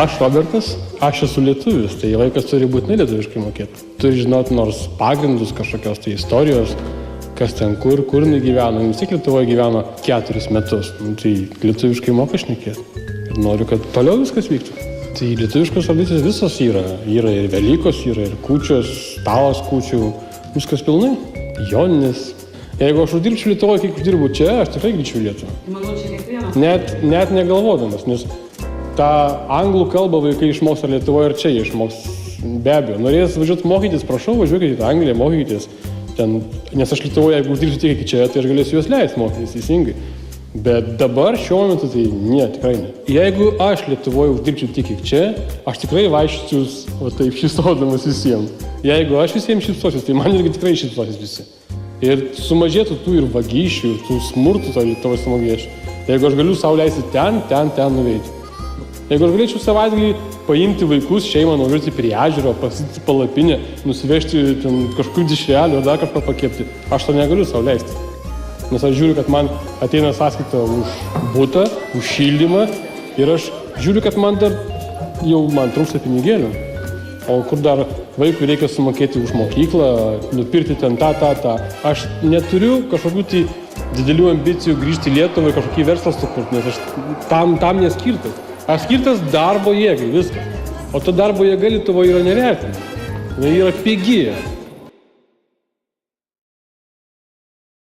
Aš Robertas, aš esu lietuvis, tai vaikas turi būtinai lietuviškai mokėti. Turi žinoti nors pagrindus kažkokios tai istorijos, kas ten kur jinai gyveno. Vis tiek Lietuvoje gyveno 4 metus. Tai lietuviškai moka šnekėti. Ir noriu, kad toliau viskas vyktų. Tai lietuviškos tradicijos visos yra. Yra ir Velykos, yra ir kūčios, stalas kūčių. Viskas pilnai. Joninės. Jeigu aš uždirbčiau Lietuvoje, kiek uždirbu čia, aš tikrai grįžčiau į Lietuvą. Manau, čia kiekvienas. Net negalvodamas, nes tą anglų kalbą vaikai išmoks ar Lietuvoje, ir čia jie išmoks. Be abejo. Norės važiuoti mokytis, prašau, važiuokite į Angliją, mokykitės. Ten, nes aš Lietuvoje, jeigu uždirbsiu tiek iki čia, tai aš galėsiu juos leisti mokytis teisingai. Bet dabar šiuo metu tai ne, tikrai ne. Jeigu aš Lietuvoje uždirbčiau tiek iki čia, aš tikrai vaikščiu taip šypsodamas visiems. Jeigu aš visiems šypsosiu, tai man irgi tikrai šypsosis visi. Ir sumažėtų tų ir vagysčių, ir tų smurtų tavo smagiečių. Jeigu aš galiu sau leisti ten nuveikti. Jeigu aš galėčiau savaitgalį paimti vaikus, šeimą, nuvažiuoti prie ežero, pasitikti palapinę, nusivežti ten kažkur dešrelių ar dar kažką pakepti, aš to negaliu sau leisti. Nes aš žiūriu, kad man ateina sąskaita už butą, už šildymą ir aš žiūriu, kad man trūksta pinigėlių. O kur dar vaikui reikia sumokėti už mokyklą, nupirkti ten tą. Aš neturiu kažkokių tai didelių ambicijų grįžti į Lietuvą, kažkokį verslą sukurti, nes aš tam neskirtas. Aš skirtas darbo jėgai, viskas. O to darbo jėga Lietuvoje yra nevertinama. Jie yra pigi.